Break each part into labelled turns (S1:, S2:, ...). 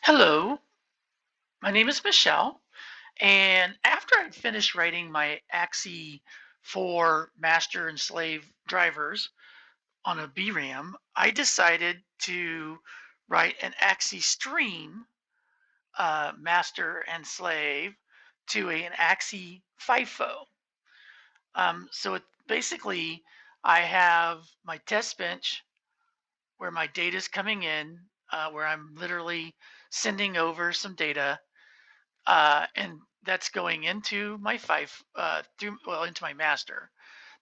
S1: Hello, my name is Michelle, and after I finished writing my AXI for master and slave drivers on a BRAM, I decided to write an AXI Stream master and slave to an AXI FIFO. Basically, I have my test bench where my data is coming in, where I'm literally sending over some data and that's going into my into my master.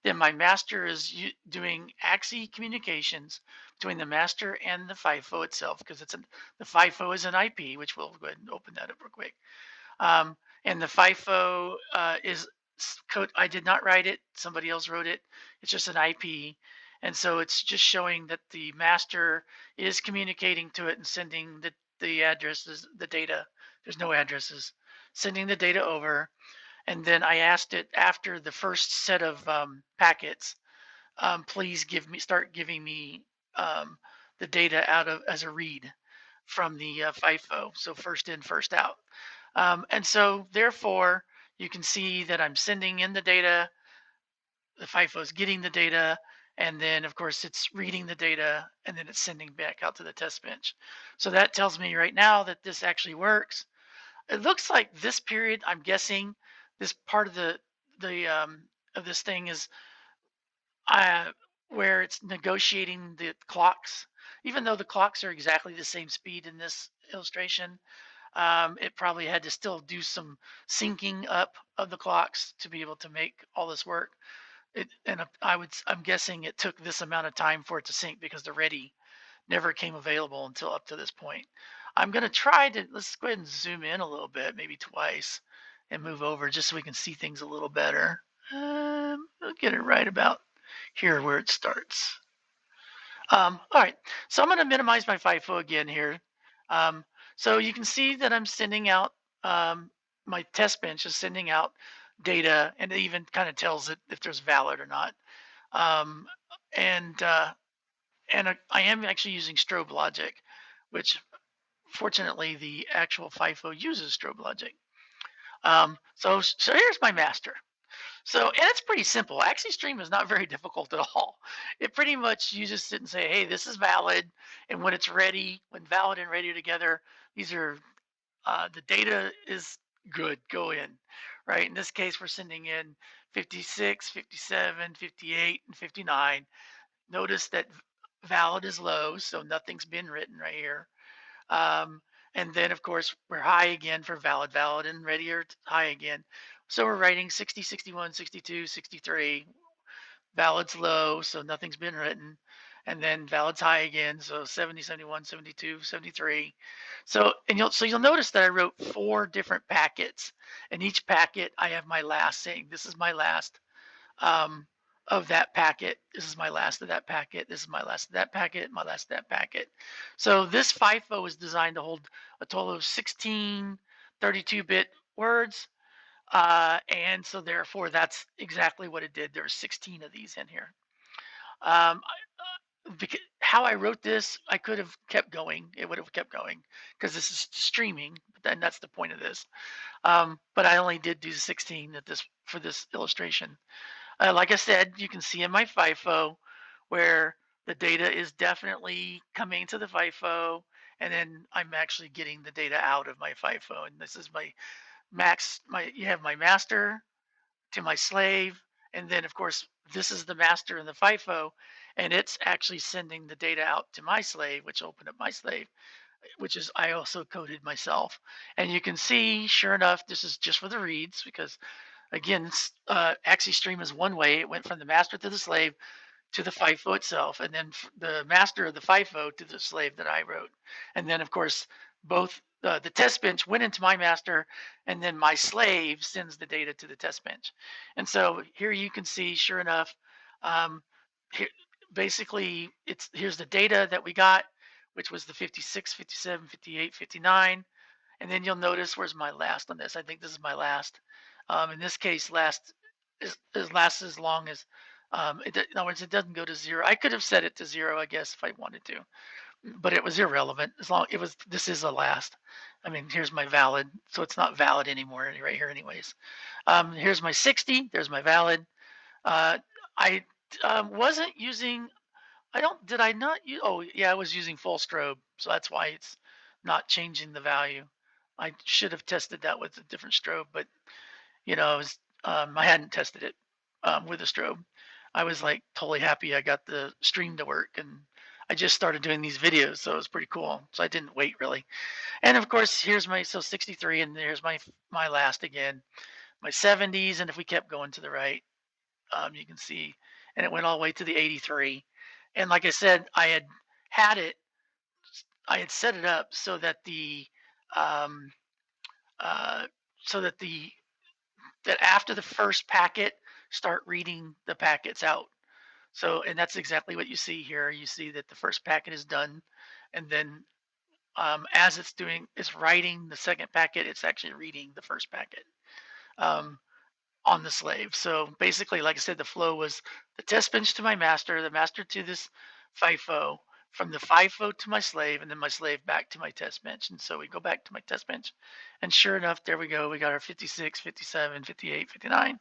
S1: Then my master is doing AXI communications between the master and the FIFO itself because the FIFO is an IP, which we'll go ahead and open that up real quick. And the FIFO is code. I did not write it; somebody else wrote it. It's just an IP, and so it's just showing that the master is communicating to it and sending the addresses, the data. There's no addresses. Sending the data over, and then I asked it after the first set of packets, please start giving me the data out of as a read from the FIFO. So first in, first out. And so therefore, you can see that I'm sending in the data, the FIFO is getting the data, and then of course it's reading the data, and then it's sending back out to the test bench. So that tells me right now that this actually works. It looks like this period, I'm guessing, this part of the of this thing is uh, where it's negotiating the clocks. Even though the clocks are exactly the same speed in this illustration, it probably had to still do some syncing up of the clocks to be able to make all this work. I'm guessing it took this amount of time for it to sync because the ready never came available until up to this point. I'm going to try to, let's go ahead and zoom in a little bit, maybe twice, and move over just so we can see things a little better. I'll get it right about here where it starts. All right, so I'm going to minimize my FIFO again here. So you can see that I'm sending out, my test bench is sending out data, and it even kind of tells it if there's valid or not. Um, and I am actually using strobe logic, which fortunately the actual FIFO uses strobe logic. So here's my master. So, and it's pretty simple. AXI Stream is not very difficult at all. It pretty much, you just sit and say, hey, this is valid. And when it's ready, when valid and ready together, these are, the data is good, go in, right? In this case, we're sending in 56, 57, 58, and 59. Notice that valid is low, so nothing's been written right here. Um, and then, of course, we're high again for valid, valid, and ready or high again. So we're writing 60, 61, 62, 63. Valid's low, so nothing's been written. And then valid's high again, so 70, 71, 72, 73. So you'll notice that I wrote 4 different packets. In each packet, I have my last saying, this is my last um, of that packet. This is my last of that packet. This is my last of that packet, my last of that packet. So this FIFO is designed to hold a total of 16 32-bit words. And so therefore, that's exactly what it did. There are 16 of these in here. Um, how I wrote this, I could have kept going. It would have kept going because this is streaming. But then that's the point of this. But I only did do 16 at this for this illustration. Like I said, you can see in my FIFO where the data is definitely coming to the FIFO, and then I'm actually getting the data out of my FIFO. And this is my you have my master to my slave, and then of course this is the master in the FIFO, and it's actually sending the data out to my slave, which opened up my slave, which is I also coded myself. And you can see, sure enough, this is just for the reads because again, AXI Stream is one way. It went from the master to the slave to the FIFO itself, and then the master of the FIFO to the slave that I wrote. And then, of course, both the test bench went into my master, and then my slave sends the data to the test bench. And so here you can see, sure enough, um, here, basically, here's the data that we got, which was the 56, 57, 58, 59. And then you'll notice, where's my last on this? I think this is my last. In this case, last is lasts as long as in other words, it doesn't go to 0. I could have set it to 0, I guess, if I wanted to, but it was irrelevant as long it was. This is a last. I mean, here's my valid, so it's not valid anymore right here, anyways. Here's my 60. There's my valid. Uh, I wasn't using. I don't. Did I not use? Oh, yeah, I was using full strobe, so that's why it's not changing the value. I should have tested that with a different strobe, but I hadn't tested it with a strobe. I was like totally happy I got the stream to work, and I just started doing these videos, so it was pretty cool. So I didn't wait really. And of course, here's my 63, and there's my last again, my 70s, and if we kept going to the right, you can see, and it went all the way to the 83. And like I said, had it, I had set it up um, uh, so that after the first packet, start reading the packets out. So, and that's exactly what you see here. You see that the first packet is done, and then as it's writing the second packet, it's actually reading the first packet um, on the slave. So basically, like I said, the flow was the test bench to my master, the master to this FIFO, from the FIFO to my slave, and then my slave back to my test bench. And so we go back to my test bench, and sure enough, there we go. We got our 56, 57, 58, 59.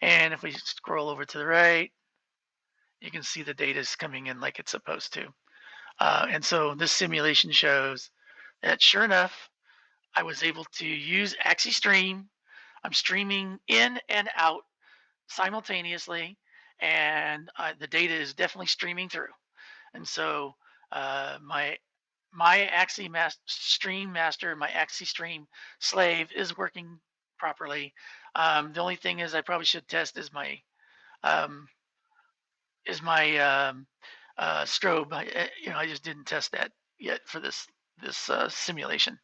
S1: And if we scroll over to the right, you can see the data is coming in like it's supposed to. And so this simulation shows that sure enough, I was able to use AXI Stream. I'm streaming in and out simultaneously, and the data is definitely streaming through. And so my Stream Master, my AXI Stream Slave is working properly. The only thing is I probably should test um, is my strobe. I just didn't test that yet for this simulation.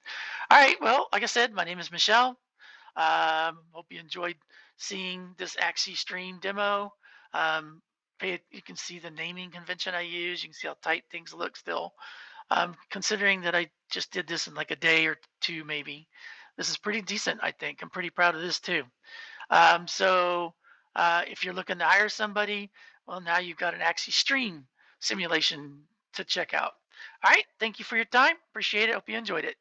S1: All right. Well, like I said, my name is Michelle. Hope you enjoyed seeing this AXI Stream demo. You can see the naming convention I use. You can see how tight things look still. Considering that I just did this in like a day or two, maybe, this is pretty decent, I think. I'm pretty proud of this too. So if you're looking to hire somebody, well, now you've got an AXI Stream simulation to check out. All right. Thank you for your time. Appreciate it. Hope you enjoyed it.